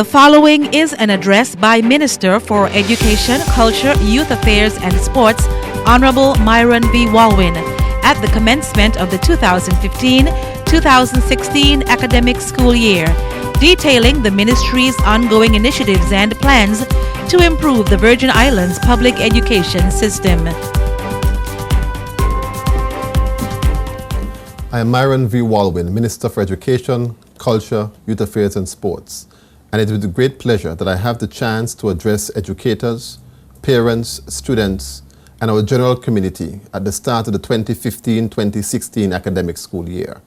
The following is an address by Minister for Education, Culture, Youth Affairs and Sports, Honorable Myron V. Walwyn, at the commencement of the 2015-2016 academic school year, detailing the ministry's ongoing initiatives and plans to improve the Virgin Islands public education system. I am Myron V. Walwyn, Minister for Education, Culture, Youth Affairs and Sports, and it is with great pleasure that I have the chance to address educators, parents, students, and our general community at the start of the 2015-2016 academic school year.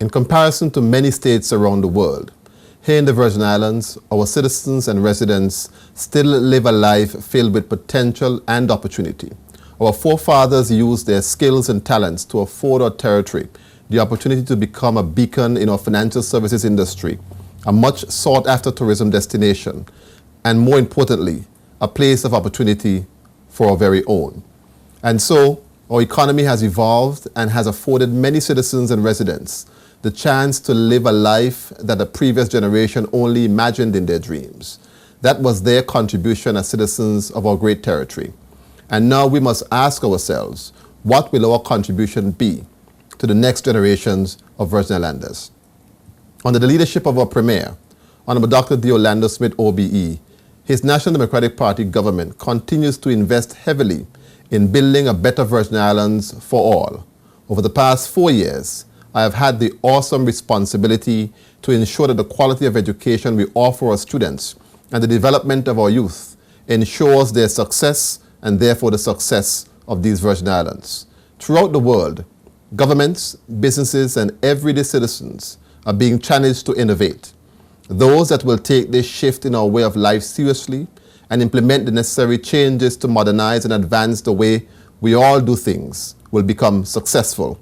In comparison to many states around the world, here in the Virgin Islands, our citizens and residents still live a life filled with potential and opportunity. Our forefathers used their skills and talents to afford our territory the opportunity to become a beacon in our financial services industry, a much sought-after tourism destination, and more importantly, a place of opportunity for our very own. And so, our economy has evolved and has afforded many citizens and residents the chance to live a life that the previous generation only imagined in their dreams. That was their contribution as citizens of our great territory. And now we must ask ourselves, what will our contribution be to the next generations of Virgin Islanders? Under the leadership of our Premier, Honorable Dr. D. Orlando Smith, OBE, his National Democratic Party government continues to invest heavily in building a better Virgin Islands for all. Over the past 4 years, I have had the awesome responsibility to ensure that the quality of education we offer our students and the development of our youth ensures their success and therefore the success of these Virgin Islands. Throughout the world, governments, businesses, and everyday citizens are being challenged to innovate. Those that will take this shift in our way of life seriously and implement the necessary changes to modernize and advance the way we all do things will become successful.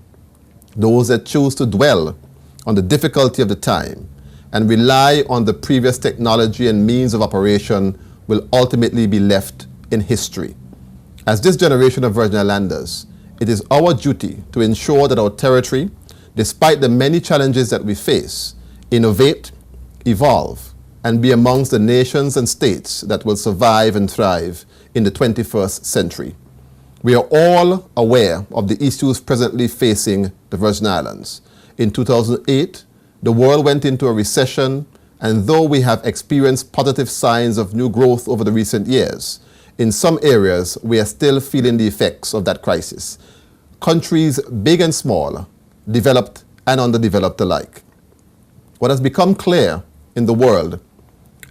Those that choose to dwell on the difficulty of the time and rely on the previous technology and means of operation will ultimately be left in history. As this generation of Virgin Islanders, it is our duty to ensure that our territory, despite the many challenges that we face, innovate, evolve, and be amongst the nations and states that will survive and thrive in the 21st century. We are all aware of the issues presently facing the Virgin Islands. In 2008, the world went into a recession, and though we have experienced positive signs of new growth over the recent years, in some areas, we are still feeling the effects of that crisis. Countries big and small, developed and underdeveloped alike. What has become clear in the world,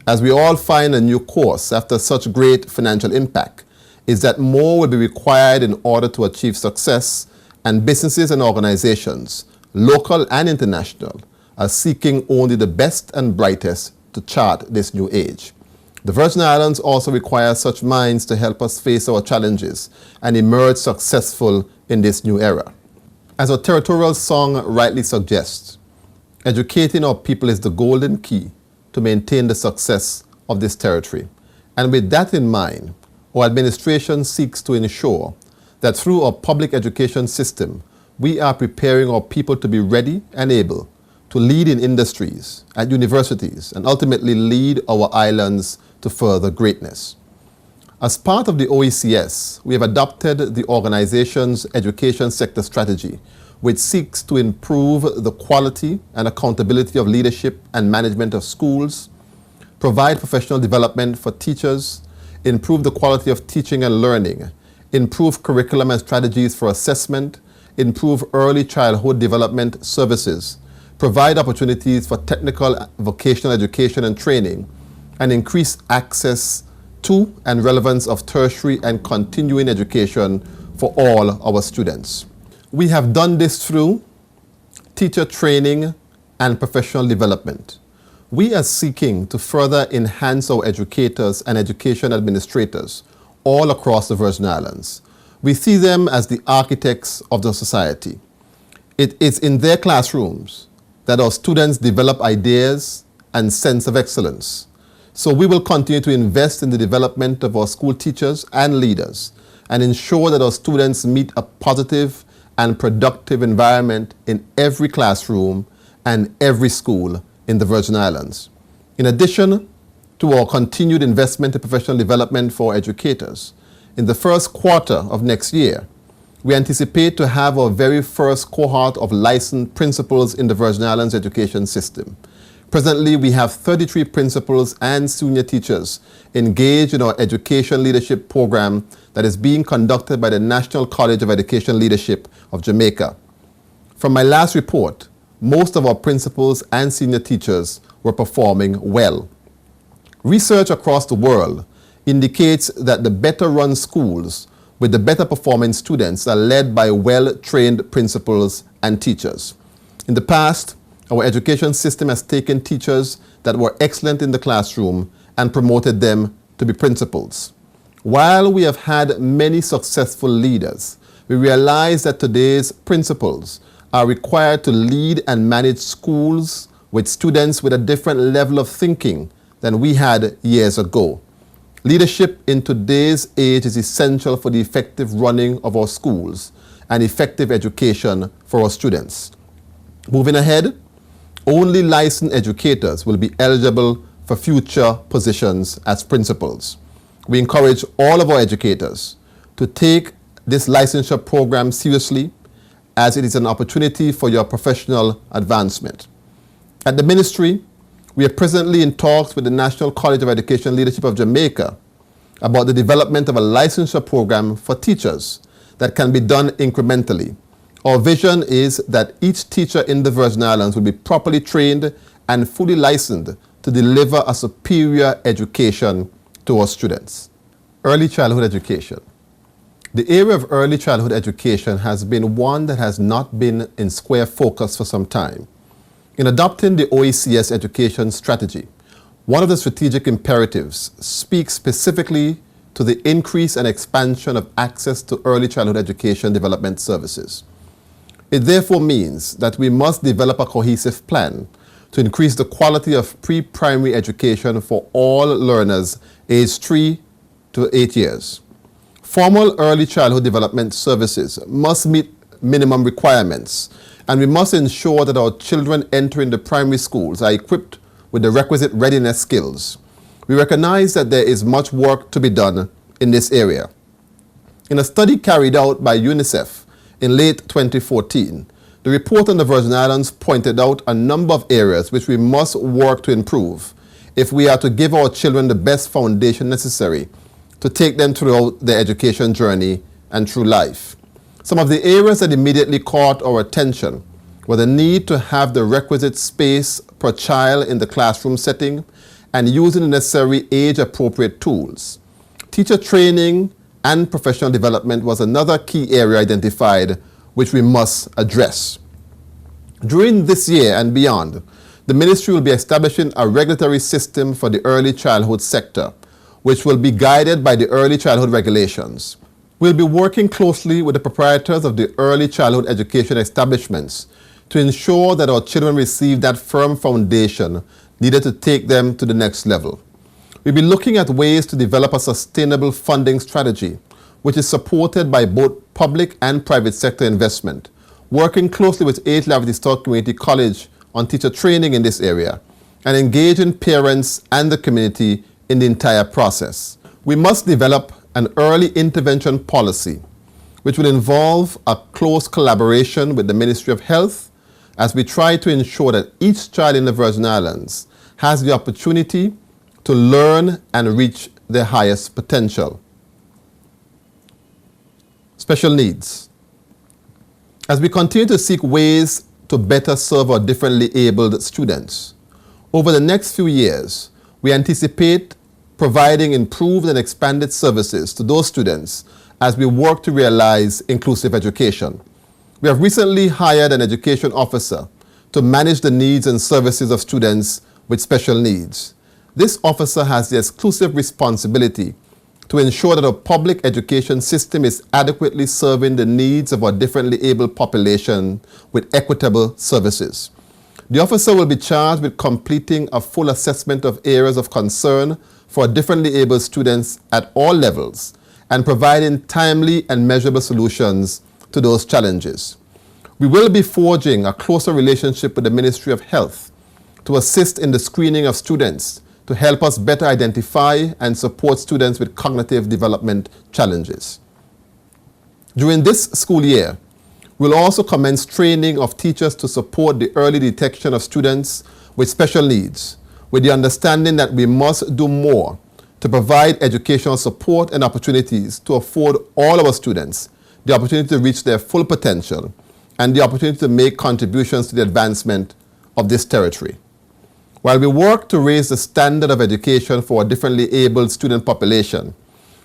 as we all find a new course after such great financial impact, is that more will be required in order to achieve success, and businesses and organizations, local and international, are seeking only the best and brightest to chart this new age. The Virgin Islands also require such minds to help us face our challenges and emerge successful in this new era. As our territorial song rightly suggests, educating our people is the golden key to maintain the success of this territory. And with that in mind, our administration seeks to ensure that through our public education system, we are preparing our people to be ready and able to lead in industries, at universities, and ultimately lead our islands to further greatness. As part of the OECS, we have adopted the organization's education sector strategy, which seeks to improve the quality and accountability of leadership and management of schools, provide professional development for teachers, improve the quality of teaching and learning, improve curriculum and strategies for assessment, improve early childhood development services, provide opportunities for technical vocational education and training, and increase access to and relevance of tertiary and continuing education for all our students. We have done this through teacher training and professional development. We are seeking to further enhance our educators and education administrators all across the Virgin Islands. We see them as the architects of the society. It is in their classrooms that our students develop ideas and sense of excellence. So we will continue to invest in the development of our school teachers and leaders and ensure that our students meet a positive and productive environment in every classroom and every school in the Virgin Islands. In addition to our continued investment in professional development for educators, in the first quarter of next year, we anticipate to have our very first cohort of licensed principals in the Virgin Islands education system. Presently, we have 33 principals and senior teachers engaged in our education leadership program that is being conducted by the National College of Education Leadership of Jamaica. From my last report, most of our principals and senior teachers were performing well. Research across the world indicates that the better run schools with the better performing students are led by well-trained principals and teachers. In the past, our education system has taken teachers that were excellent in the classroom and promoted them to be principals. While we have had many successful leaders, we realize that today's principals are required to lead and manage schools with students with a different level of thinking than we had years ago. Leadership in today's age is essential for the effective running of our schools and effective education for our students. Moving ahead, only licensed educators will be eligible for future positions as principals. We encourage all of our educators to take this licensure program seriously, as it is an opportunity for your professional advancement. At the ministry, we are presently in talks with the National College of Education Leadership of Jamaica about the development of a licensure program for teachers that can be done incrementally. Our vision is that each teacher in the Virgin Islands will be properly trained and fully licensed to deliver a superior education to our students. Early childhood education. The area of early childhood education has been one that has not been in square focus for some time. In adopting the OECS education strategy, one of the strategic imperatives speaks specifically to the increase and expansion of access to early childhood education development services. It therefore means that we must develop a cohesive plan to increase the quality of pre-primary education for all learners aged 3 to 8 years. Formal early childhood development services must meet minimum requirements, and we must ensure that our children entering the primary schools are equipped with the requisite readiness skills. We recognize that there is much work to be done in this area. In a study carried out by UNICEF in late 2014, the report on the Virgin Islands pointed out a number of areas which we must work to improve if we are to give our children the best foundation necessary to take them throughout their education journey and through life. Some of the areas that immediately caught our attention were the need to have the requisite space per child in the classroom setting and using the necessary age-appropriate tools. Teacher training and professional development was another key area identified which we must address. During this year and beyond, the ministry will be establishing a regulatory system for the early childhood sector, which will be guided by the early childhood regulations. We'll be working closely with the proprietors of the early childhood education establishments to ensure that our children receive that firm foundation needed to take them to the next level. We'll be looking at ways to develop a sustainable funding strategy, which is supported by both public and private sector investment, working closely with 8 Laverty Community College on teacher training in this area, and engaging parents and the community in the entire process. We must develop an early intervention policy, which will involve a close collaboration with the Ministry of Health as we try to ensure that each child in the Virgin Islands has the opportunity to learn and reach their highest potential. Special needs. As we continue to seek ways to better serve our differently abled students, over the next few years, we anticipate providing improved and expanded services to those students as we work to realize inclusive education. We have recently hired an education officer to manage the needs and services of students with special needs. This officer has the exclusive responsibility to ensure that our public education system is adequately serving the needs of our differently abled population with equitable services. The officer will be charged with completing a full assessment of areas of concern for differently abled students at all levels and providing timely and measurable solutions to those challenges. We will be forging a closer relationship with the Ministry of Health to assist in the screening of students to help us better identify and support students with cognitive development challenges. During this school year, we'll also commence training of teachers to support the early detection of students with special needs, with the understanding that we must do more to provide educational support and opportunities to afford all our students the opportunity to reach their full potential and the opportunity to make contributions to the advancement of this territory. While we work to raise the standard of education for a differently abled student population,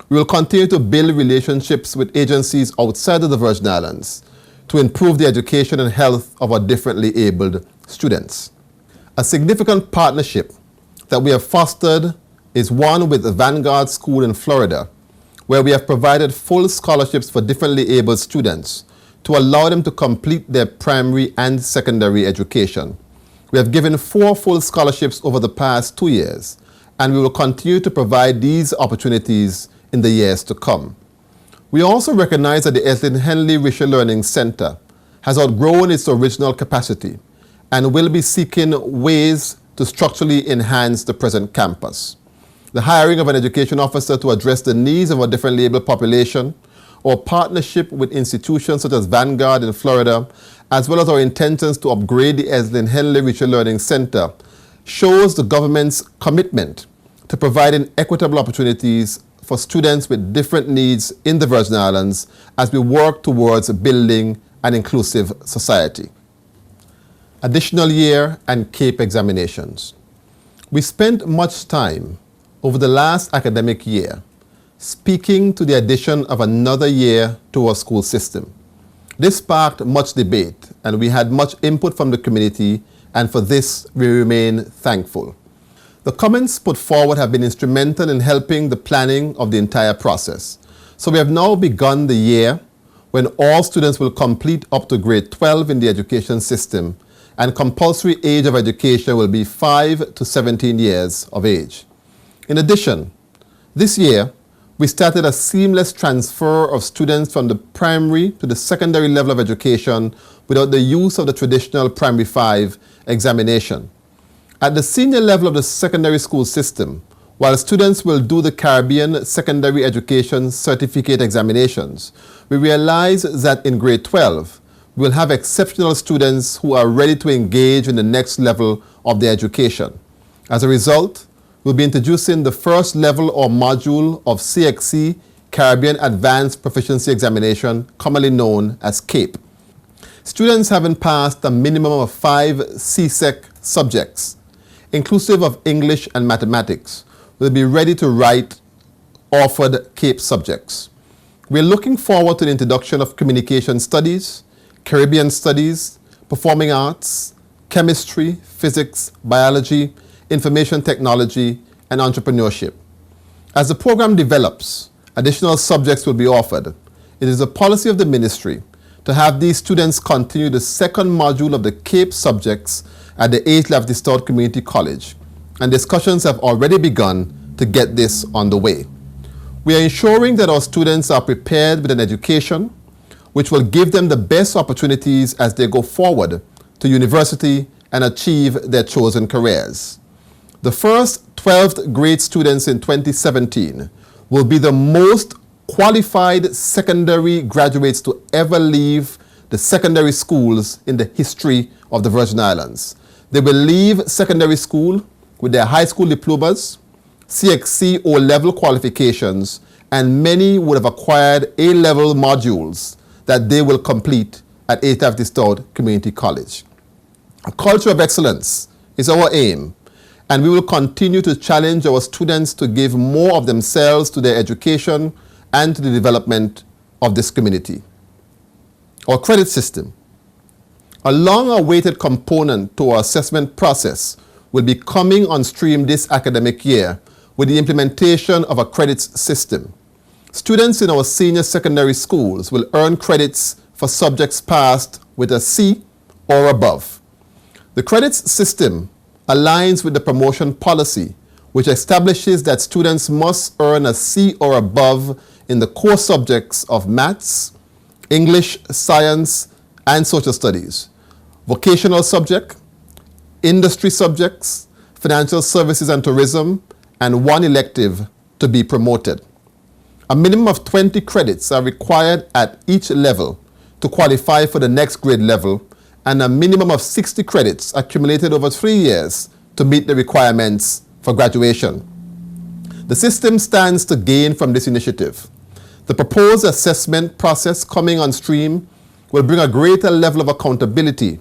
we will continue to build relationships with agencies outside of the Virgin Islands to improve the education and health of our differently abled students. A significant partnership that we have fostered is one with the Vanguard School in Florida, where we have provided full scholarships for differently abled students to allow them to complete their primary and secondary education. We have given 4 full scholarships over the past 2 years, and we will continue to provide these opportunities in the years to come. We also recognize that the Eslin Henley Richer Learning Center has outgrown its original capacity and will be seeking ways to structurally enhance the present campus. The hiring of an education officer to address the needs of a differently abled population, or partnership with institutions such as Vanguard in Florida, as well as our intentions to upgrade the Eslin Henley Richer Learning Center, shows the government's commitment to providing equitable opportunities for students with different needs in the Virgin Islands as we work towards building an inclusive society. Additional year and CAPE examinations. We spent much time over the last academic year speaking to the addition of another year to our school system. This sparked much debate, and we had much input from the community, and for this we remain thankful. The comments put forward have been instrumental in helping the planning of the entire process. So we have now begun the year when all students will complete up to grade 12 in the education system, and compulsory age of education will be 5 to 17 years of age. In addition, this year, we started a seamless transfer of students from the primary to the secondary level of education without the use of the traditional primary 5 examination. At the senior level of the secondary school system, while students will do the Caribbean Secondary Education Certificate examinations, we realize that in grade 12, we will have exceptional students who are ready to engage in the next level of their education. As a result, we'll be introducing the first level or module of CXC, Caribbean Advanced Proficiency Examination, commonly known as CAPE. Students having passed a minimum of 5 CSEC subjects, inclusive of English and mathematics, will be ready to write offered CAPE subjects. We're looking forward to the introduction of communication studies, Caribbean studies, performing arts, chemistry, physics, biology, information technology, and entrepreneurship. As the program develops, additional subjects will be offered. It is a policy of the ministry to have these students continue the second module of the CAPE subjects at the H. Lafferty Stout Community College, and discussions have already begun to get this on the way. We are ensuring that our students are prepared with an education which will give them the best opportunities as they go forward to university and achieve their chosen careers. The first 12th grade students in 2017 will be the most qualified secondary graduates to ever leave the secondary schools in the history of the Virgin Islands. They will leave secondary school with their high school diplomas, CXC O-level qualifications, and many would have acquired A-level modules that they will complete at H. Lafferty Stout Community College. A culture of excellence is our aim, and we will continue to challenge our students to give more of themselves to their education and to the development of this community. Our credit system. A long-awaited component to our assessment process will be coming on stream this academic year with the implementation of a credits system. Students in our senior secondary schools will earn credits for subjects passed with a C or above. The credits system aligns with the promotion policy, which establishes that students must earn a C or above in the core subjects of maths, English, science, and social studies, vocational subject, industry subjects, financial services and tourism, and 1 elective to be promoted. A minimum of 20 credits are required at each level to qualify for the next grade level, and a minimum of 60 credits accumulated over 3 years to meet the requirements for graduation. The system stands to gain from this initiative. The proposed assessment process coming on stream will bring a greater level of accountability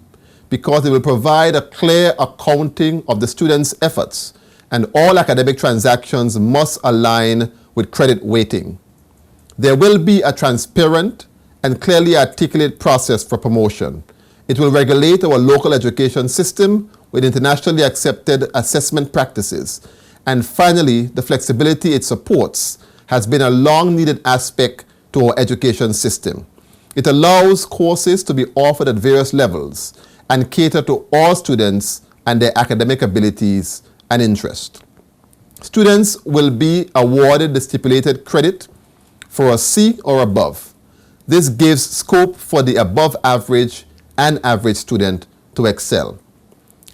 because it will provide a clear accounting of the students' efforts, and all academic transactions must align with credit weighting. There will be a transparent and clearly articulated process for promotion. It will regulate our local education system with internationally accepted assessment practices. And finally, the flexibility it supports has been a long-needed aspect to our education system. It allows courses to be offered at various levels and cater to all students and their academic abilities and interest. Students will be awarded the stipulated credit for a C or above. This gives scope for the above average and average student to excel.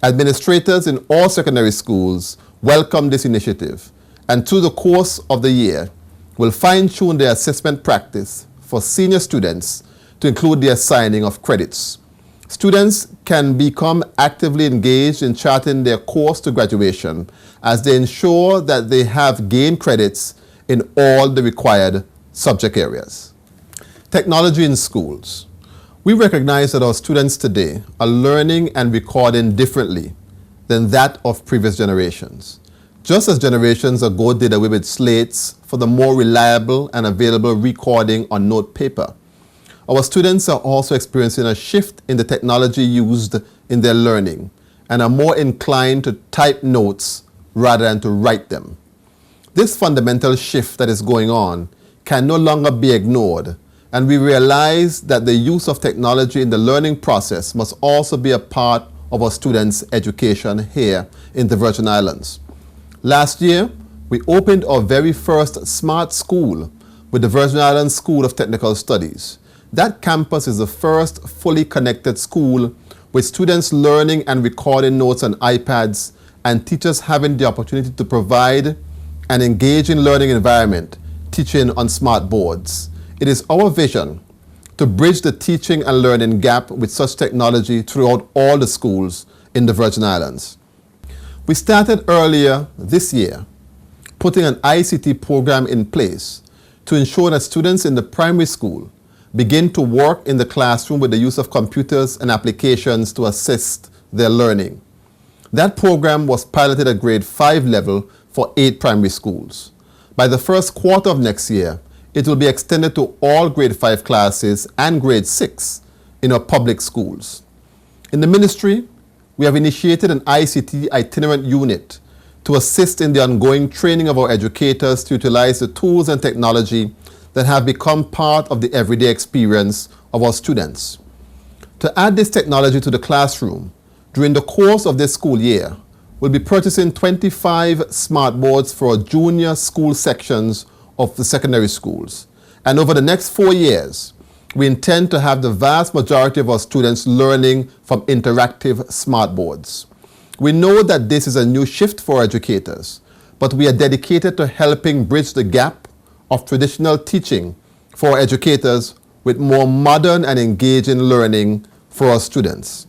Administrators in all secondary schools welcome this initiative, and through the course of the year will fine-tune their assessment practice for senior students to include the assigning of credits. Students can become actively engaged in charting their course to graduation as they ensure that they have gained credits in all the required subject areas. Technology in schools. We recognize that our students today are learning and recording differently than that of previous generations. Just as generations ago did away with slates for the more reliable and available recording on note paper, our students are also experiencing a shift in the technology used in their learning and are more inclined to type notes rather than to write them. This fundamental shift that is going on can no longer be ignored, and we realize that the use of technology in the learning process must also be a part of our students' education here in the Virgin Islands. Last year, we opened our very first smart school with the Virgin Islands School of Technical Studies. That campus is the first fully connected school with students learning and recording notes on iPads and teachers having the opportunity to provide an engaging learning environment, teaching on smart boards. It is our vision to bridge the teaching and learning gap with such technology throughout all the schools in the Virgin Islands. We started earlier this year putting an ICT program in place to ensure that students in the primary school begin to work in the classroom with the use of computers and applications to assist their learning. That program was piloted at grade 5 level for 8 primary schools. By the first quarter of next year, it will be extended to all grade 5 classes and grade 6 in our public schools. In the ministry, we have initiated an ICT itinerant unit to assist in the ongoing training of our educators to utilize the tools and technology that have become part of the everyday experience of our students. To add this technology to the classroom, during the course of this school year, we'll be purchasing 25 smart boards for our junior school sections of the secondary schools. And over the next 4 years, we intend to have the vast majority of our students learning from interactive smart boards. We know that this is a new shift for educators, but we are dedicated to helping bridge the gap of traditional teaching for educators with more modern and engaging learning for our students.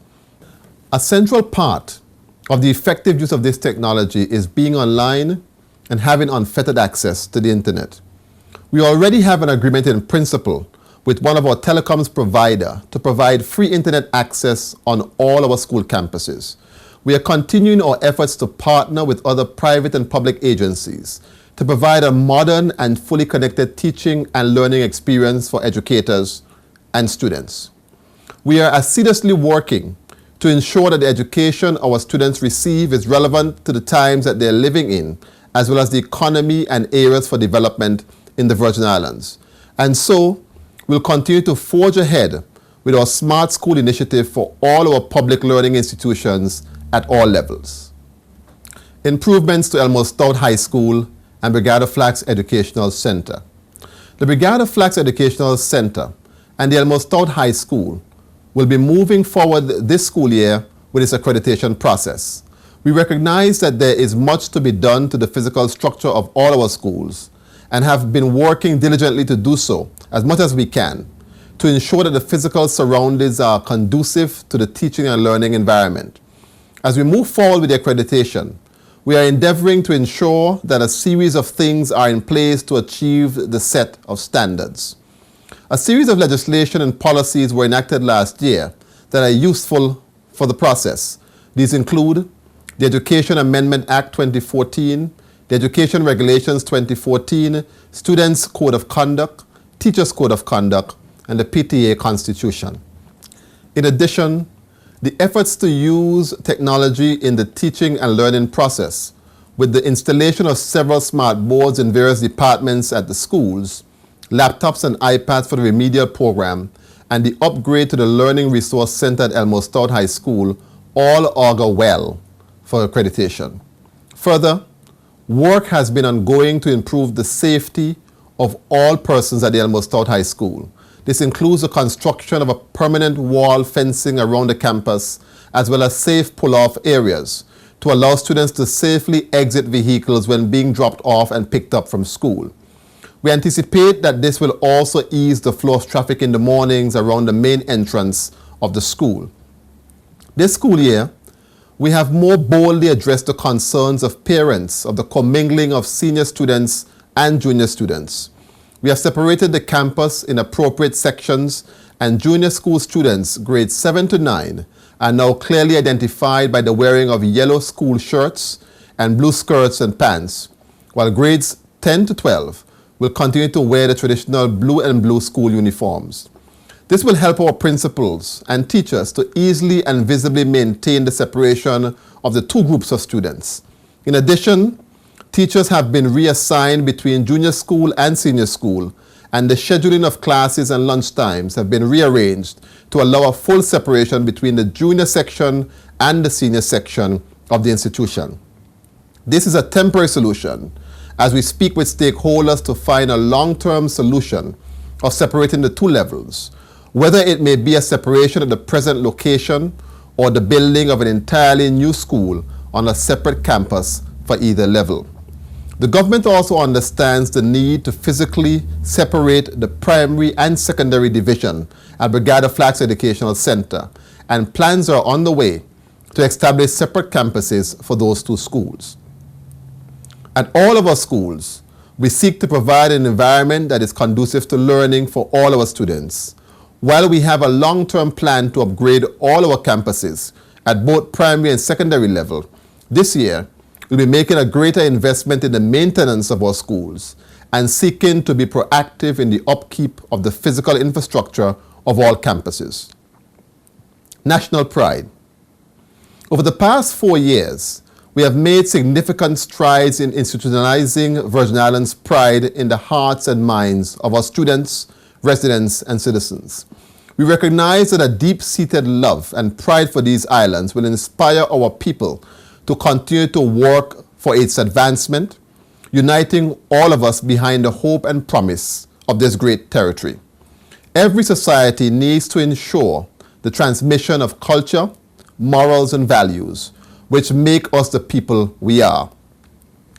A central part of the effective use of this technology is being online and having unfettered access to the internet. We already have an agreement in principle with one of our telecoms provider to provide free internet access on all our school campuses. We are continuing our efforts to partner with other private and public agencies to provide a modern and fully connected teaching and learning experience for educators and students. We are assiduously working to ensure that the education our students receive is relevant to the times that they're living in, as well as the economy and areas for development in the Virgin Islands. And so, we'll continue to forge ahead with our Smart School initiative for all our public learning institutions at all levels. Improvements to Elmo Stout High School and Brigada Flax Educational Center. The Brigada Flax Educational Center and the Elmo Stout High School will be moving forward this school year with with its accreditation process. We recognize that there is much to be done to the physical structure of all our schools and have been working diligently to do so as much as we can to ensure that the physical surroundings are conducive to the teaching and learning environment. As we move forward with the accreditation, we are endeavoring to ensure that a series of things are in place to achieve the set of standards. A series of legislation and policies were enacted last year that are useful for the process. These include the Education Amendment Act 2014, the Education Regulations 2014, Students' Code of Conduct, Teachers' Code of Conduct, and the PTA Constitution. In addition, the efforts to use technology in the teaching and learning process, with the installation of several smart boards in various departments at the schools, laptops and iPads for the remedial program, and the upgrade to the Learning Resource Center at Elmo Stout High School all augur well for accreditation. Further, work has been ongoing to improve the safety of all persons at the Elmo Stout High School. This includes the construction of a permanent wall fencing around the campus, as well as safe pull-off areas to allow students to safely exit vehicles when being dropped off and picked up from school. We anticipate that this will also ease the flow of traffic in the mornings around the main entrance of the school. This school year, we have more boldly addressed the concerns of parents of the commingling of senior students and junior students. We have separated the campus in appropriate sections, and junior school students grades 7 to 9 are now clearly identified by the wearing of yellow school shirts and blue skirts and pants, while grades 10 to 12 will continue to wear the traditional blue and blue school uniforms. This will help our principals and teachers to easily and visibly maintain the separation of the two groups of students. In addition, teachers have been reassigned between junior school and senior school, and the scheduling of classes and lunch times have been rearranged to allow a full separation between the junior section and the senior section of the institution. This is a temporary solution as we speak with stakeholders to find a long-term solution of separating the two levels, whether it may be a separation at the present location or the building of an entirely new school on a separate campus for either level. The government also understands the need to physically separate the primary and secondary division at Brigadier Flax Educational Center, and plans are on the way to establish separate campuses for those two schools. At all of our schools, we seek to provide an environment that is conducive to learning for all our students. While we have a long-term plan to upgrade all our campuses at both primary and secondary level, this year we'll be making a greater investment in the maintenance of our schools and seeking to be proactive in the upkeep of the physical infrastructure of all campuses. National pride. Over the past 4 years, we have made significant strides in institutionalizing Virgin Islands pride in the hearts and minds of our students, residents, and citizens. We recognize that a deep-seated love and pride for these islands will inspire our people to continue to work for its advancement, uniting all of us behind the hope and promise of this great territory. Every society needs to ensure the transmission of culture, morals, and values which make us the people we are.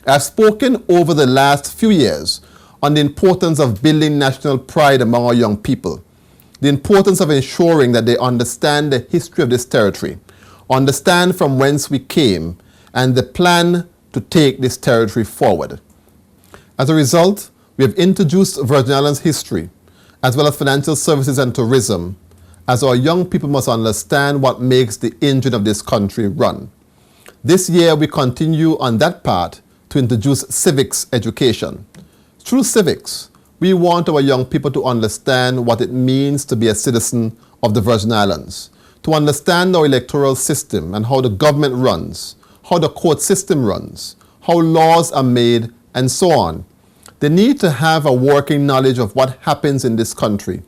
I've spoken over the last few years on the importance of building national pride among our young people, the importance of ensuring that they understand the history of this territory, understand from whence we came, and the plan to take this territory forward. As a result, we have introduced Virgin Islands history, as well as financial services and tourism, as our young people must understand what makes the engine of this country run. This year, we continue on that path to introduce civics education. Through civics, we want our young people to understand what it means to be a citizen of the Virgin Islands, to understand our electoral system and how the government runs, how the court system runs, how laws are made, and so on. They need to have a working knowledge of what happens in this country,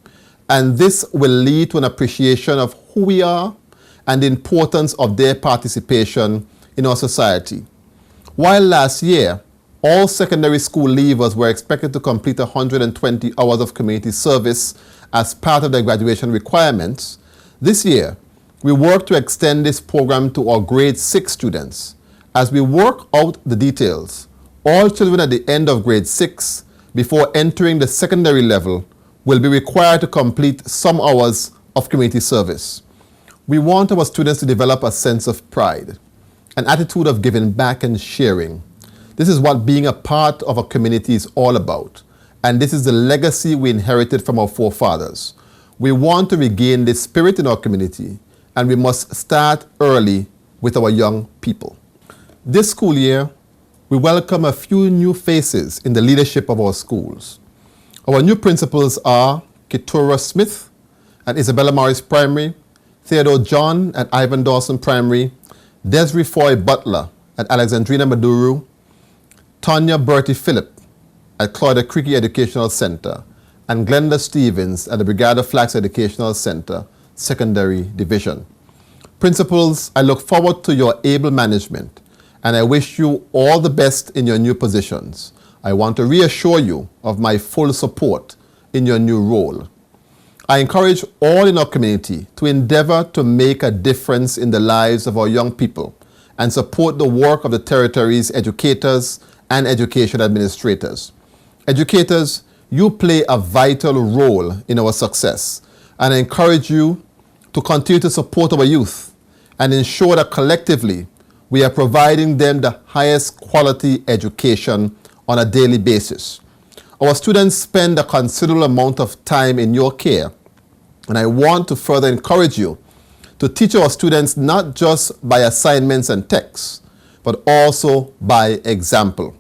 and this will lead to an appreciation of who we are and the importance of their participation in our society. While last year, all secondary school leavers were expected to complete 120 hours of community service as part of their graduation requirements, this year, we work to extend this program to our grade 6 students. As we work out the details, all children at the end of grade 6, before entering the secondary level, will be required to complete some hours of community service. We want our students to develop a sense of pride, an attitude of giving back and sharing. This is what being a part of a community is all about, and this is the legacy we inherited from our forefathers. We want to regain this spirit in our community, and we must start early with our young people. This school year, we welcome a few new faces in the leadership of our schools. Our new principals are Keturah Smith at Isabella Morris Primary, Theodore John at Ivan Dawson Primary, Desiree Foy Butler at Alexandrina Maduru, Tanya Bertie Phillip at Claudia Creaky Educational Center, and Glenda Stevens at the Brigada Flax Educational Center, Secondary Division. Principals, I look forward to your able management, and I wish you all the best in your new positions. I want to reassure you of my full support in your new role. I encourage all in our community to endeavor to make a difference in the lives of our young people and support the work of the territory's educators and education administrators. Educators, you play a vital role in our success, and I encourage you to continue to support our youth and ensure that collectively we are providing them the highest quality education on a daily basis. Our students spend a considerable amount of time in your care, and I want to further encourage you to teach our students not just by assignments and texts, but also by example.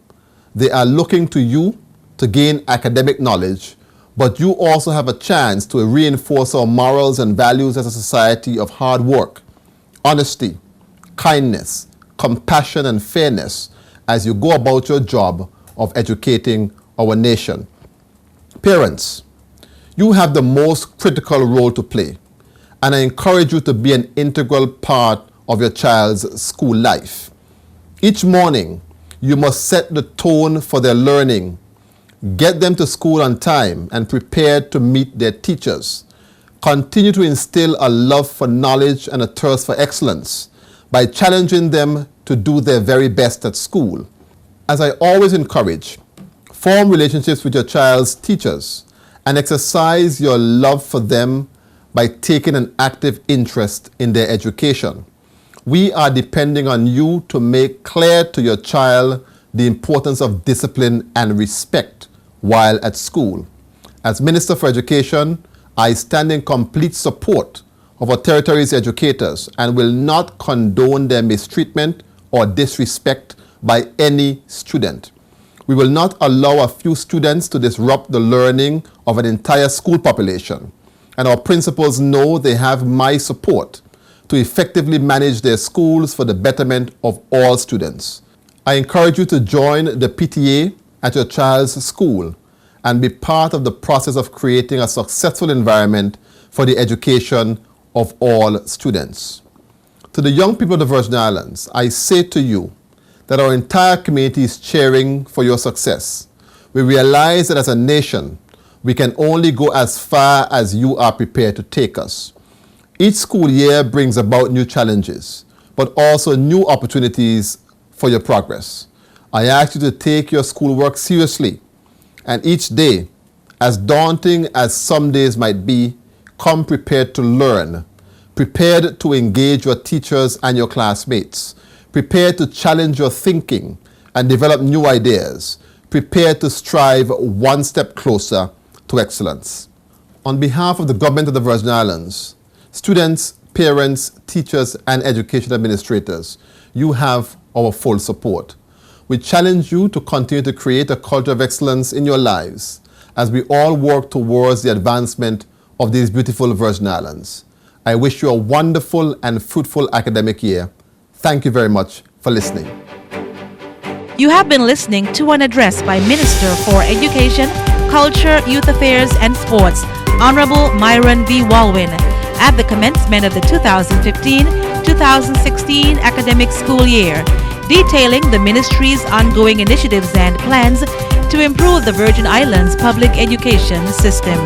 They are looking to you to gain academic knowledge, but you also have a chance to reinforce our morals and values as a society of hard work, honesty, kindness, compassion, and fairness as you go about your job of educating our nation. Parents, you have the most critical role to play, and I encourage you to be an integral part of your child's school life. Each morning, you must set the tone for their learning, get them to school on time and prepared to meet their teachers. Continue to instill a love for knowledge and a thirst for excellence by challenging them to do their very best at school. As I always encourage, form relationships with your child's teachers and exercise your love for them by taking an active interest in their education. We are depending on you to make clear to your child the importance of discipline and respect while at school. As Minister for Education, I stand in complete support of our territory's educators and will not condone their mistreatment or disrespect by any student. We will not allow a few students to disrupt the learning of an entire school population, and our principals know they have my support to effectively manage their schools for the betterment of all students. I encourage you to join the PTA at your child's school and be part of the process of creating a successful environment for the education of all students. To the young people of the Virgin Islands, I say to you that our entire community is cheering for your success. We realize that as a nation, we can only go as far as you are prepared to take us. Each school year brings about new challenges, but also new opportunities for your progress. I ask you to take your schoolwork seriously, and each day, as daunting as some days might be, come prepared to learn, prepared to engage your teachers and your classmates, prepared to challenge your thinking and develop new ideas, prepared to strive one step closer to excellence. On behalf of the Government of the Virgin Islands, students, parents, teachers, and education administrators, you have our full support. We challenge you to continue to create a culture of excellence in your lives as we all work towards the advancement of these beautiful Virgin Islands. I wish you a wonderful and fruitful academic year. Thank you very much for listening. You have been listening to an address by Minister for Education, Culture, Youth Affairs and Sports, Honorable Myron V. Walwyn, at the commencement of the 2015-2016 academic school year, detailing the ministry's ongoing initiatives and plans to improve the Virgin Islands public education system.